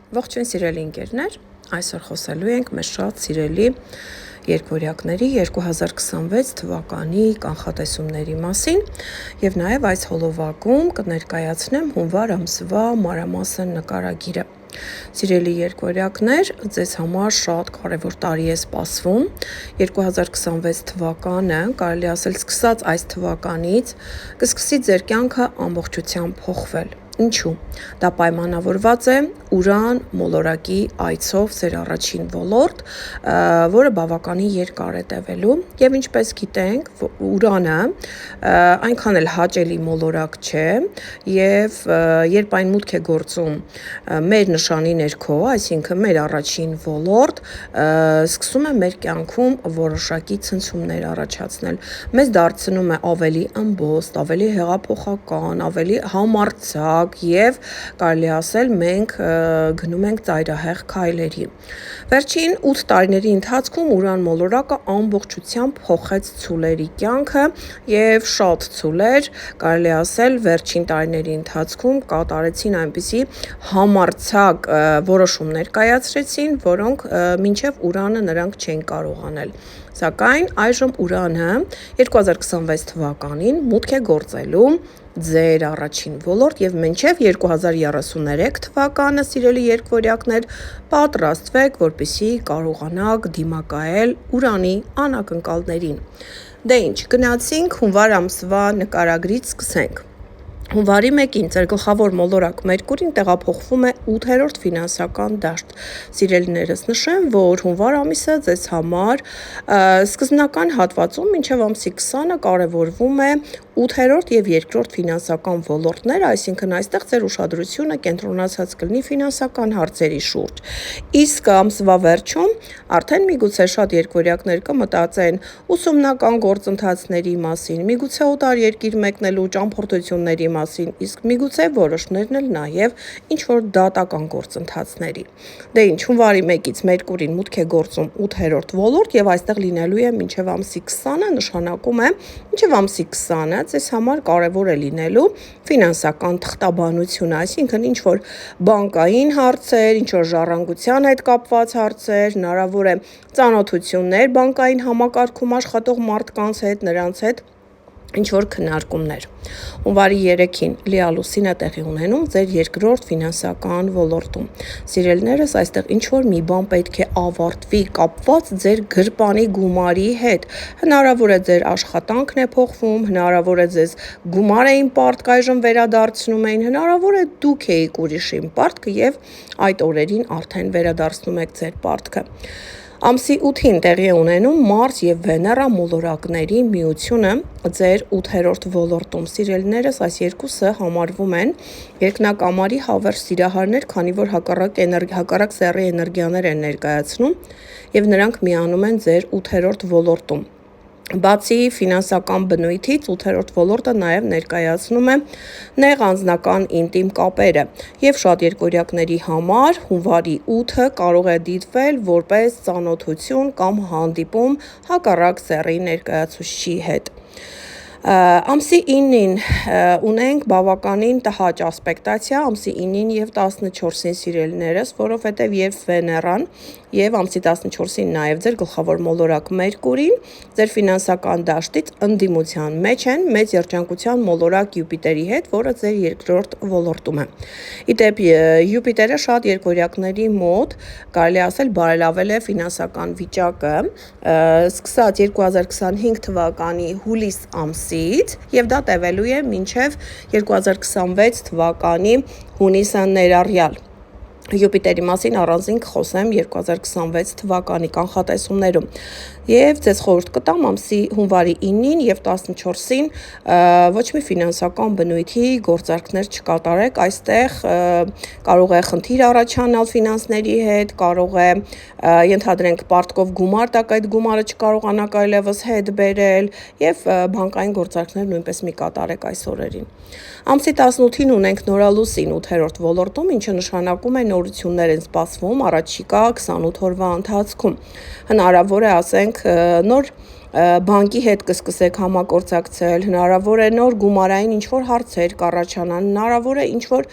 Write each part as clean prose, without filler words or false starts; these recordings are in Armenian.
Ողջույն սիրելի ընկերներ, այսօր խոսելու ենք մեր շատ սիրելի երկվորյակների 2026 թվականի կանխատեսումների մասին եւ նաեւ այս հոլովակում կներկայացնեմ հունվար ամսվա մանրամասն նկարագիրը։ Սիրելի երկվորյակներ, ձեզ համար շատ կարևոր տարի է սպասվում։ 2026 թվականը, կարելի ասել սկսած այս թվականից, կսկսի ձեր կյանքը ամբողջությամբ փոխվել։ Ինչու՞։ Դա պայմանավորված է Ուրան մոլորակի այցով ձեր առաջին ոլորտ, որը բավականին երկար է տևելու, եւ ինչպես գիտենք, Ուրանը այնքան էլ հաճելի մոլորակ չէ, եւ երբ այն մուտք է գործում մեր նշանի ներքո, այսինքն մեր առաջին ոլորտ, սկսում է մեր կյանքում որոշակի ցնցումներ առաջացնել։ Մեզ դարձնում է ավելի ըմբոստ, ավելի հեղափոխական, ավելի համարձակ եւ կարելի ասել մենք գնում ենք ծայրահեղ քայլերի։ Վերջին 8 տարիների ընթացքում Ուրան մոլորակը ամբողջությամբ փոխեց ցուլերի կյանքը եւ շատ ցուլեր, կարելի ասել, վերջին տարիների ընթացքում կատարեցին այնպիսի համարձակ որոշումներ կայացրեցին, որոնք մինչև Ուրանը նրանք չեն կարող անել։ Սակայն այժմ Ուրանը 2026 թվականին մուտք է գործելու ձեր առաջին ոլորտ եւ մինչեւ 2033 թվականը, սիրելի երկվորյակներ, պատրաստվեք, որպեսզի կարողանաք դիմակայել Ուրանի անակնկալներին։ Դե ինչ, գնացինք հունվար ամսվա նկարագրից սկսենք։ Հունվարի 1-ին ձեր գլխավոր մոլորակ Մերկուրին տեղափոխվում է 8-րդ ֆինանսական դաշտ։ Սիրելիներս, նշեմ, որ հունվար ամիսը ձեզ համար սկզբնական հատվածում մինչև ամսի 20-ը կարևորվում է 8-րդ եւ 2-րդ ֆինանսական ոլորտները, այսինքն այստեղ ձեր ուշադրությունը կենտրոնացած կլինի ֆինանսական հարցերի շուրջ։ Իսկ ամսվա վերջում արդեն միգուցե շատ երկվորյակներ կմտածեն ուսումնական գործընթացների մասին, միգուցե օտար երկիր մեկնելու ճամփորդությունների մասին, իսկ միգուցե որոշներն էլ նաև ինչ-որ դատական գործընթացների։ Դե ինչ, հունվարի 1-ից Մերկուրին մուտք է գործում 8-րդ ոլորտ եւ այստեղ լինելու է մինչեւ ամսի 20-ը, նշանակում է մինչեւ ամսի 20-ը ձեզ համար կարևոր է լինելու ֆինանսական թղթաբանությունը, այսինքն ինչ-որ բանկային հարցեր, ինչ-որ ժառանգության հետ կապված հարցեր, հնարավոր է ծանոթություններ բանկային համակարգում աշխատող մարդկանց հետ, նրանց հետ ինչ-որ քննարկումներ։ Հունվարի 3-ին լիալուսինը տեղի ունենում ձեր երկրորդ ֆինանսական ոլորտում։ Սիրելիներս, այստեղ ինչ-որ մի բան պետք է ավարտվի կապված ձեր գրպանի գումարի հետ։ Հնարավոր է ձեր աշխատանքն է փոխվում, հնարավոր է ձեզ գումար էին պարտք, այժմ վերադարձնում էին, հնարավոր է դուք եք ուրիշին պարտքը եւ այդ օրերին արդեն վերադարձնում եք ձեր պարտքը։ Ամսի 8-ին տեղի է ունենում Մարս եւ Վեներա մոլորակների միությունը ձեր 8-րդ ոլորտում։ Սիրելիներս, այս երկուսը համարվում են երկնակամարի հավերժ սիրահարներ, քանի որ հակառակ սեռի էներգիաներ են ներկայացնում եւ նրանք միանում են ձեր 8-րդ ոլորտում։ Բացի ֆինանսական բնույթից 8-րդ ոլորտը նաև ներկայացնում է նեղ անձնական ինտիմ կապերը եւ շատ երկվորյակների համար հունվարի 8-ը կարող է դիտվել որպես ծանոթություն կամ հանդիպում հակառակ սեռի ներկայացուցչի հետ։ Ամսի 9-ին ունենք բավականին տհաճ ասպեկտացիա ամսի 9-ին եւ 14-ին սիրելիներս, որովհետեւ եւ Վեներան եւ ամսի 14-ին նաեւ ձեր գլխավոր մոլորակ Մերկուրին ձեր ֆինանսական դաշտից ընդդիմության մեջ են մեծ երջանկության մոլորակ Յուպիտերի հետ, որը ձեր երկրորդ ոլորտում է։ Իդեպ Յուպիտերը շատ երկվորյակների մոտ կարելի ասել բարելավել է ֆինանսական վիճակը, սկսած 2025 թվականի հուլիս ամսից եւ դա տևելու է մինչեւ 2026 թվականի հունիսը ներառյալ։ Յուպիտերի մասին առանձին կխոսեմ 2026 թվականի կանխատեսումներում եւ ձեզ խորհուրդ կտամ ամսի հունվարի 9-ին եւ 14-ին ոչ մի ֆինանսական բնույթի գործարքներ չկատարեք, այստեղ կարող է խնդիր առաջանալ ֆինանսների հետ, կարող է ենթադրենք պարտքով գումար տակ, այդ գումարը չկարողանաք այլևս հետ բերել եւ բանկային գործարքներ նույնպես մի կատարեք այս օրերին։ Ամսի 18-ին ունենք նորալուսին 8-րդ ոլորտում, ինչը նշանակում է նորություններ են սպասվում առաջիկա 28 օրվա ընթացքում։ Հնարավոր է, ասենք, նոր բանկի հետ կսկսեք համագործակցել, հնարավոր է նոր գումարային ինչ-որ հարցեր կառաջանան, հնարավոր է ինչ-որ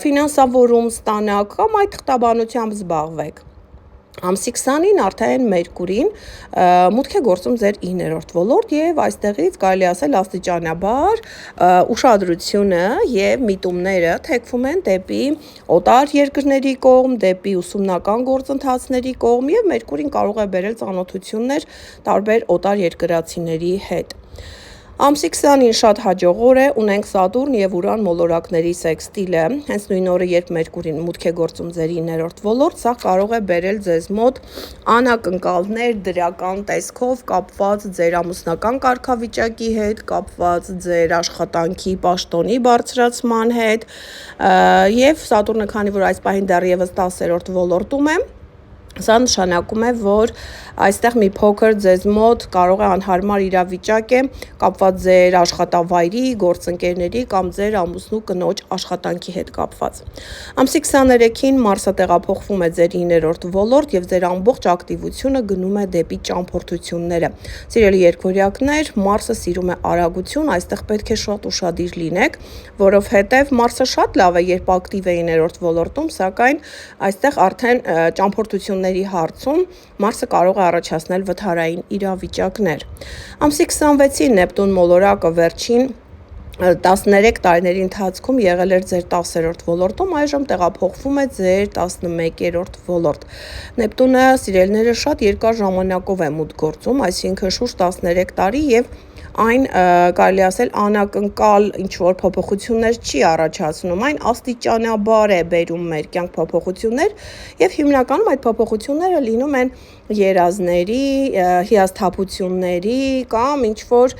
ֆինանսավորում ստանաք կամ այդ թղթաբանությամբ զբաղվեք։ Ամսի 20-ին արդեն Մերկուրին մուտք է գործում ձեր 9-րդ ոլորտ եւ այստեղից կարելի ասել աստիճանաբար ուշադրությունը եւ միտումները թեքվում են դեպի օտար երկրների կողմ, դեպի ուսումնական գործընթացների կողմ եւ Մերկուրին կարող է բերել ծանոթություններ տարբեր օտար երկրացիների հետ։ Ամսի 20-ին շատ հաջող օր է, ունենք Սատուրն եւ Ուրան մոլորակների սեքստիլը, հենց նույն օրը, երբ Մերկուրին մուտք է գործում ձեր 9-րդ ոլորտ, սա կարող է բերել ձեզ մոտ անակնկալներ դրական տեսքով կապված ձեր ամուսնական կարգավիճակի հետ, կապված ձեր աշխատանքի պաշտոնի բարձրացման հետ, եւ Սատուրնը, քանի որ այս պահին դեռևս 10-րդ ոլորտում է, սա նշանակում է, որ այստեղ մի փոքր ձեզ մոտ կարող է անհարմար իրավիճակ է կապված ձեր աշխատավայրի, գործընկերների կամ ձեր ամուսնու կնոջ աշխատանքի հետ կապված։ Ամսի 23-ին Մարսը տեղափոխվում է ձեր 9-րդ ոլորտ եւ ձեր ամբողջ ակտիվությունը գնում է դեպի ճամփորդությունները։ Սիրելի երկորյակներ, Մարսը սիրում է արագություն, այստեղ պետք է շատ ուշադիր լինեք, որովհետեւ Մարսը շատ լավ է, երբ ակտիվ է 9-րդ ոլորտում, սակայն այստեղ արդեն ճամփորդությունների հարցում Մարսը կարող է առաջացնել վթարային իրավիճակներ։ Ամսի 26-ին Նեպտուն մոլորակը վերջին 13 տարիների ընթացքում եղել էր ձեր 10-րդ ոլորտում, այժմ տեղափոխվում է ձեր 11-րդ ոլորտ։ Նեպտունը, սիրելիները, շատ երկար ժամանակով է մուտք գործում, այսինքն շուրջ 13 տարի եւ այն կարելի ասել անակնկալ ինչ-որ փոփոխություններ չի առաջացնում, այն աստիճանաբար է բերում մեր կյանք փոփոխություններ եւ հիմնականում այդ փոփոխությունները լինում են երազների, հիասթափությունների կամ ինչ-որ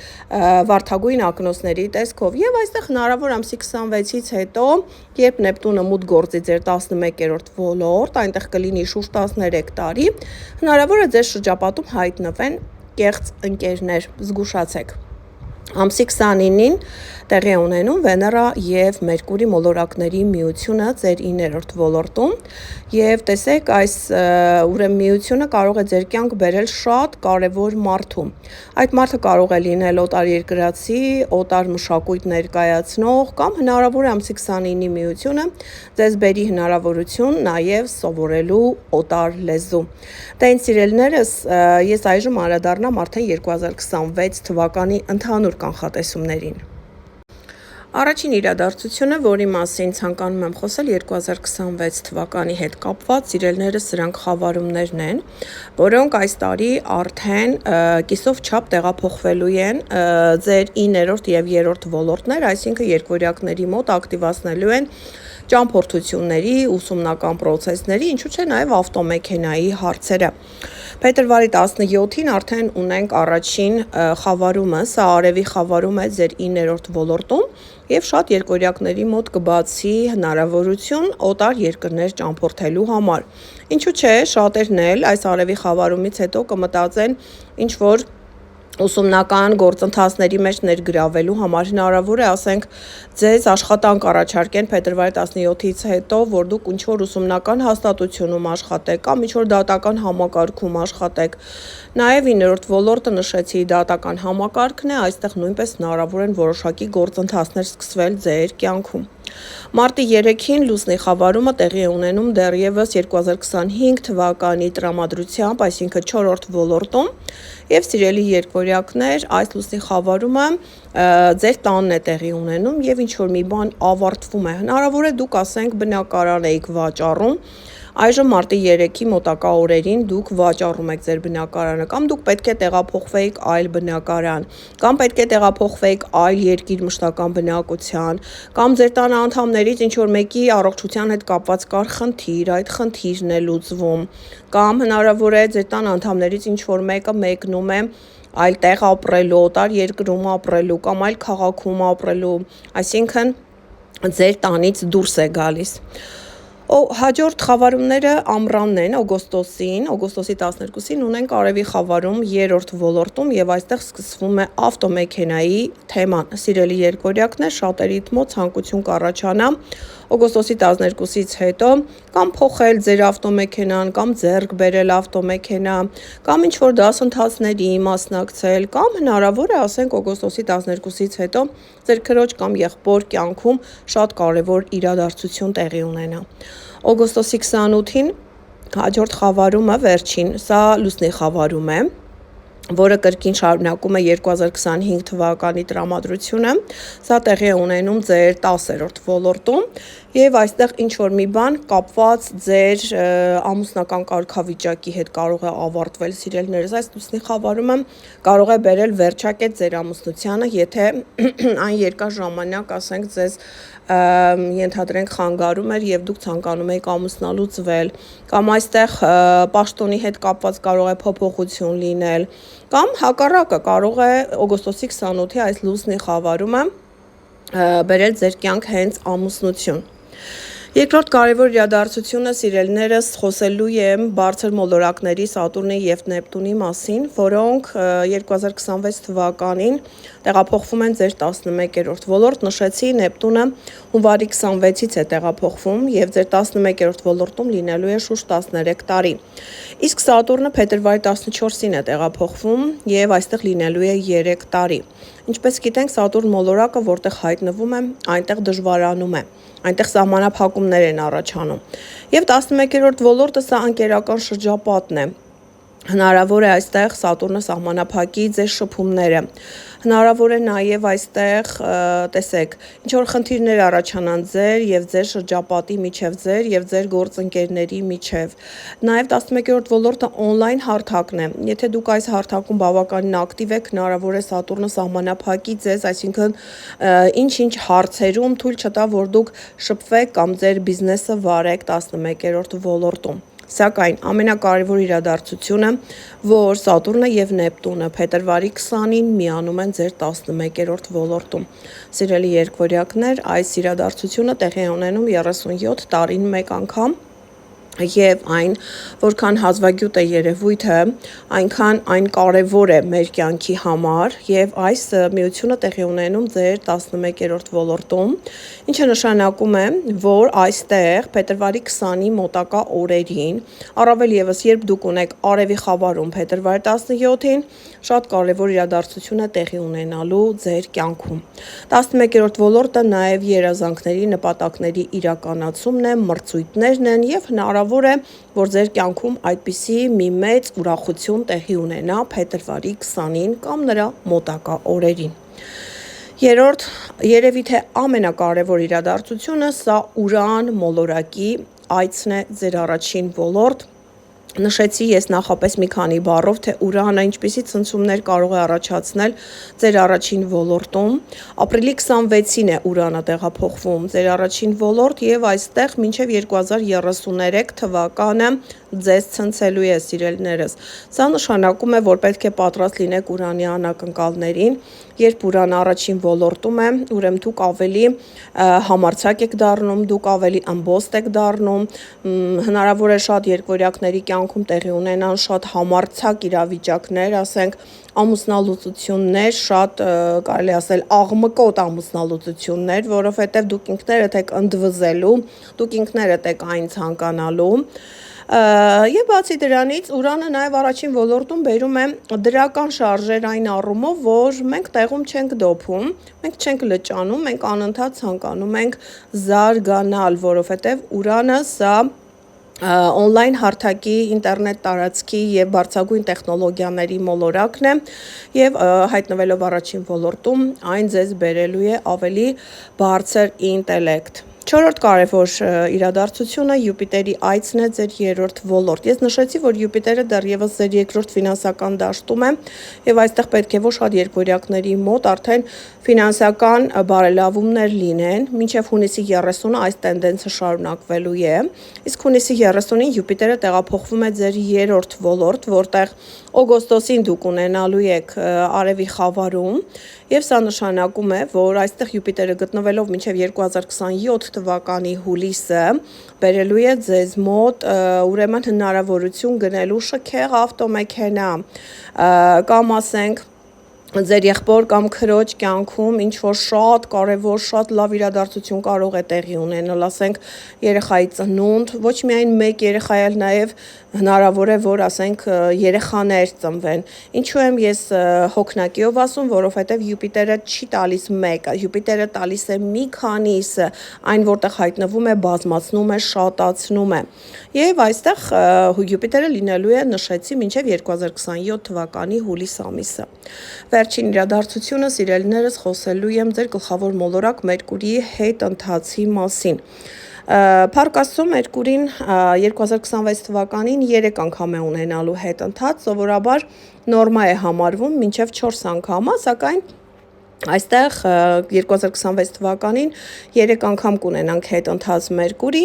վարդագույն ակնոցների տեսքով եւ այստեղ հնարավոր ամսի 26-ից հետո, երբ Նեպտունը մուտք գործի ձեր 11-րդ ոլորտ, այնտեղ կլինի շուրջ 13 տարի, հնարավոր է ձեր շրջապատում հայտնվեն կեղծ ընկերներ, զգուշացեք։ Ամսի 29-ին տեղի ունենում Վեներա եւ Մերկուրի մոլորակների միությունը ձեր 9-րդ ոլորտում եւ տեսեք, այս ուրեմն միությունը կարող է ձեր կյանք բերել շատ կարեւոր մարդու։ Այդ մարդը կարող է լինել օտար երկրացի, օտար մշակույթ ներկայացնող կամ հնարավոր է ամսի 29-ի միությունը ձեզ բերի հնարավորություն նաեւ սովորելու օտար լեզու։ Դե ինձ սիրելիներս, ես այժմ անդրադառնամ արդեն 2026 թվականի ընդհանուր կանխատեսումներին։ Առաջին իրադարձությունը, որի մասին ցանկանում եմ խոսել 2026 թվականի հետ կապված, սիրելիներս, սրանք խավարումներն են, որոնք այս տարի արդեն կիսով չափ տեղափոխվելու են ձեր 9-րդ եւ 3-րդ ոլորտներ, այսինքն երկորյակների մոտ ակտիվացնելու են ճամփորդությունների, ուսումնական process-ների, ինչու՞ չէ նաև ավտոմեքենայի հարցերը։ Փետրվարի 17-ին արդեն ունենք առաջին խավարումը, սա արևի խավարում է ձեր 9-րդ ոլորտում եւ շատ երկորյակների մոտ կբացի հնարավորություն օտար երկրներ ճամփորդելու համար։ Ինչու՞ չէ, շատերն էլ այս արևի խավարումից հետո կմտածեն ինչ որ ուսումնական գործընթացների մեջ ներգրավելու համար, հնարավոր է, ասենք, ձեզ աշխատանք առաջարկեն փետրվարի 17-ից հետո, որ դուք ինչ-որ ուսումնական հաստատությունում աշխատեք կամ ինչ-որ դատական համակարգում աշխատեք։ Նաև 9-րդ ոլորտը նշեցի, դատական համակարգն է, այստեղ նույնպես հնարավոր են որոշակի գործընթացներ սկսվել ձեր կյանքում։ Մարտի 3-ին լուսնի խավարումը տեղի է ունենում դեռևս 2025 թվականի տրամադրությամբ, այսինքն 4-րդ ոլորտում, եւ սիրելի երկորյակներ, այս լուսնի խավարումը ձեր տանն է տեղի ունենում եւ ինչ որ մի բան ավարտվում է։ Հնարավոր է դուք, ասենք, բնակարան եք վաճառում, այժմ մարտի 3-ի մոտակա օրերին դուք վաճառում եք ձեր բնակարանը, կամ դուք պետք է տեղափոխվեիք այլ բնակարան, կամ պետք է տեղափոխվեիք այլ երկիր մշտական բնակության, կամ ձեր տան անդամներից ինչ որ մեկի առողջության հետ կապված կար խնդիր, այդ խնդիրն է լուծվում, կամ հնարավոր է ձեր տան անդամներից ինչ որ մեկը մեկնում է այլ տեղ ապրելու, օտար երկրում ապրելու, կամ այլ քաղաքում ապրելու, այսինքն ձեր տանից դուրս է գալիս։ Հաջորդ խավարումները ամռանն են, օգոստոսի 12-ին ունենք արևի խավարում 3-րդ ոլորտում եւ այստեղ սկսվում է ավտոմեքենայի թեման։ Սիրելի երկորյակներ, շատերիդ մոտ ցանկություն կառաջանա օգոստոսի 12-ից հետո կամ փոխել ձեր ավտոմեքենան, կամ ձեռք բերել ավտոմեքենա, կամ ինչ-որ դասընթացների մասնակցել, կամ հնարավոր է, ասենք, օգոստոսի 12-ից հետո ձեր քրոջ կամ եղբոր կյանքում շատ կարևոր իրադարձություն տեղի ունենա։ Օգոստոսի 28-ին հաջորդ խավարումը վերջին, սա լուսնի խավարում է, որը կրկին շարունակում է 2025 թվականի տրամադրությունը, սա տեղի է ունենում ձեր 10-րդ ոլորտում եւ այստեղ ինչ-որ մի բան կապված ձեր ամուսնական կարգավիճակի հետ կարող է ավարտվել, սիրելիներս, այս լուսնի խավարումը կարող է բերել վերջակետ ձեր ամուսնությանը, եթե այն երկար ժամանակ, ասենք, ձեզ ենթադրենք խանգարում էր եւ դուք ցանկանում եք ամուսնալուծվել, կամ այստեղ պաշտոնի հետ կապված կարող է փոփոխություն լինել, կամ հակառակը կարող է օգոստոսի 28-ի այս լուսնի խավարումը բերել ձեր կյանք հենց ամուսնություն։ Երկրորդ կարևոր իրադարձությունը, սիրելիներս, խոսելու եմ բարձր մոլորակների Սատուրնի եւ Նեպտունի մասին, որոնք 2026 թվականին տեղափոխվում են ձեր 11-րդ ոլորտ, նշեցի, Նեպտունը հունվարի 26-ից է տեղափոխվում եւ ձեր 11-րդ ոլորտում լինելու է շուրջ 13 տարի։ Իսկ Սատուրնը փետրվարի 14-ին է տեղափոխվում եւ այստեղ լինելու է 3 տարի։ Ինչպես գիտենք, Սատուրն մոլորակը, որտեղ հայտնվում է, այնտեղ դժվարանում է, այնտեղ սահմանափակումներ են առաջանում։ Եվ 11-րդ ոլորտը սա անկերական շրջապատն է։ Հնարավոր է այստեղ Սատուրնը սահմանափակի ձեր շփումները։ Հնարավոր է նաև այստեղ, տեսեք, ինչ որ խնդիրներ առաջանան ձեր եւ ձեր շրջապատի միջև, ձեր եւ ձեր գործընկերների միջև։ Նաև 11-րդ ոլորտը on-line հարթակն է։ Եթե դուք այս հարթակում բավականին ակտիվ եք, հնարավոր է Սատուրնը սահմանափակի ձեզ, այսինքն ինչ-ինչ հարցերում թույլ չտա, որ դուք շփվեք կամ ձեր բիզնեսը վարեք 11-րդ ոլորտում։ Սակայն ամենակարևոր իրադարձությունը, որ Սատուրնը եւ Նեպտունը փետրվարի 20-ին միանում են ձեր 11-րդ ոլորտում։ Սիրելի երկվորյակներ, այս իրադարձությունը տեղի է ունենում 37 տարին մեկ անգամ։ Եվ այն, որքան հազվագյուտ է երևույթը, այնքան այն կարևոր է մեր կյանքի համար եւ այս միությունը տեղի ունենում ձեր 11-րդ ոլորտում, ինչը նշանակում է, որ այստեղ փետրվարի 20-ի մոտակա օրերին, առավել եւս երբ դուք ունեք արևի խավարում փետրվարի 17-ին, շատ կարևոր իրադարձություն է տեղի ունենալու ձեր կյանքում։ 11-րդ ոլորտը նաեւ երազանքների, նպատակների իրականացումն է, մրցույթներն են եւ հնարավոր է, որ ձեր կյանքում այդպիսի մի մեծ ուրախություն տեղի ունենա փետրվարի 20-ին կամ նրա մոտակա օրերին։ Երրորդ, երևի թե ամենակարևոր իրադարձությունը սա Ուրան մոլորակի այցն է ձեր առաջին ոլորտ։ Նշեցի ես նախապես մի քանի բառով, թե Ուրանը ինչպիսի ցնցումներ կարող է առաջացնել ձեր առաջին ոլորտում։ Ապրիլի 26-ին է Ուրանը տեղափոխվում ձեր առաջին ոլորտ եւ այստեղ մինչեւ 2033 թվականը ձեզ ցնցելու է, սիրելիներս։ Սա նշանակում է, որ պետք է պատրաստ լինեք Ուրանի անակնկալներին, երբ Ուրանը առաջին ոլորտում է, ուրեմն դուք ավելի համարձակ եք դառնում, դուք ավելի ըմբոստ եք դառնում, հնարավոր է շատ երկվորյակների կյանքում տեղի ունենան շատ համարձակ իրավիճակներ, ասենք ամուսնալուծություններ, շատ կարելի ասել աղմկոտ ամուսնալուծություններ, որովհետև դուք ինքներդ եք ընդվզելու, դուք ինքներդ եք այն ցանկանալու։ Եվ բացի դրանից Ուրանը նաև առաջին ոլորտում բերում է դրական շարժեր այն առումով, որ մենք տեղում չենք դոփում, մենք չենք լճանում, մենք անընդհատ ցանկանում ենք զարգանալ, որովհետև Ուրանը սա on-line հարթակի, ինտերնետ տարածքի եւ բարձրագույն տեխնոլոգիաների մոլորակն է եւ հայտնվելով առաջին ոլորտում այն ձեզ բերելու է ավելի բարձր ինտելեկտ։ Չորրորդ կարևոր իրադարձությունը Յուպիտերի այցն է ձեր երրորդ ոլորտ։ Ես նշեցի, որ Յուպիտերը դեռևս ձեր երկրորդ ֆինանսական դաշտում է եւ այստեղ պետք է որ շատ երկորյակների մոտ արդեն ֆինանսական բարելավումներ լինեն, մինչև հունիսի 30-ը այս տենդենսը շարունակվելու է։ Իսկ հունիսի 30-ին Յուպիտերը տեղափոխվում է ձեր երրորդ ոլորտ, որտեղ օգոստոսին դուք ունենալու եք արևի խավարում, եւ սա նշանակում է, որ այստեղ Յուպիտերը գտնվելով մինչև 2027 թվականի հուլիսը բերելու է ձեզ մոտ ուրեմն հնարավորություն գնելու շքեղ ավտոմեքենա կամ ասենք ձեր եղբոր կամ քրոջ կյանքում ինչ որ շատ կարևոր, շատ լավ իրադարձություն կարող է տեղի ունենալ, ասենք երեխայի ծնունդ, ոչ միայն մեկ երեխա, այլ նաև հնարավոր է, որ ասենք երեխաներ ծնվեն։ Ինչու եմ ես հոգնակիով ասում, որովհետև Յուպիտերը չի տալիս մեկը, Յուպիտերը տալիս է մի քանիսը, այն որտեղ հայտնվում է, բազմացնում է, շատացնում է։ Եվ այստեղ Յուպիտերը լինելու է, նշեցի, մինչև 2027 թվականի հուլիս ամիսը։ Վերջին իրադարձությունը, սիրելիներս, խոսելու եմ ձեր գլխավոր մոլորակ Մերկուրիի հետ ընթացի մասին։ Փառք Աստծո, Մերկուրին 2026 թվականին 3 անգամ է ունենալու հետ ընթաց, սովորաբար նորմա է համարվում մինչև 4 անգամա, սակայն այստեղ 2026 թվականին 3 անգամ կունենանք հետ ընթաց Մերկուրի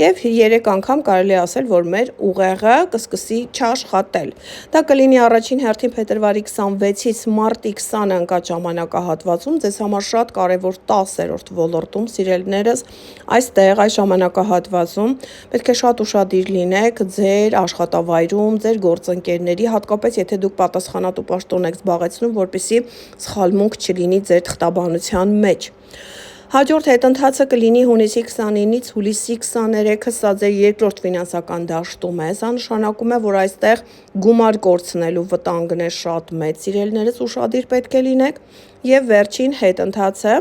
եւ 3 անգամ կարելի ասել, որ մեր ուղեղը կսկսի չաշխատել։ Դա կլինի առաջին հերթին փետրվարի 26-ից մարտի 20-ը ընկած ժամանակահատվածում, ձեզ համար շատ կարևոր 10-րդ ոլորտում, սիրելիներս, այստեղ այս ժամանակահատվածում պետք է շատ ուշադիր լինեք ձեր աշխատավայրում, ձեր գործընկերների, հատկապես եթե դուք պատասխանատու պաշտոն եք զբաղեցնում, որպեսզի սխալմունք չլինի ձեր թղթաբանության մեջ։ Հաջորդ հետընթացը կլինի հունիսի 29-ից հուլիսի 23-ը, սա ձեր երկրորդ ֆինանսական դաշտում է, սա նշանակում է, որ այստեղ գումար կորցնելու վտանգն է շատ մեծ, սիրելիներս ուշադիր պետք է լինեք, եւ վերջին հետընթացը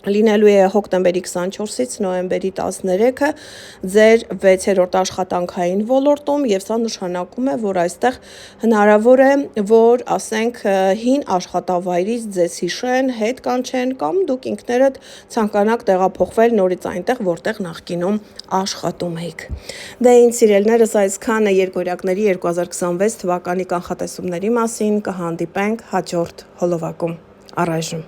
լինելու է հոկտեմբերի 24-ից նոյեմբերի 13-ը ձեր 6-րդ աշխատանքային ոլորտում եւ սա նշանակում է, որ այստեղ հնարավոր է, որ ասենք հին աշխատավայրից ձեզ հիշեն, հետ կանչեն կամ դուք ինքներդ ցանկանաք տեղափոխվել նորից այնտեղ, որտեղ նախկինում աշխատում եք։ Դե ինձ սիրելիներս, այսքանը երկօրյակների 2026 թվականի կանխատեսումների մասին, կհանդիպենք հաջորդ հոլովակում։ Առայժմ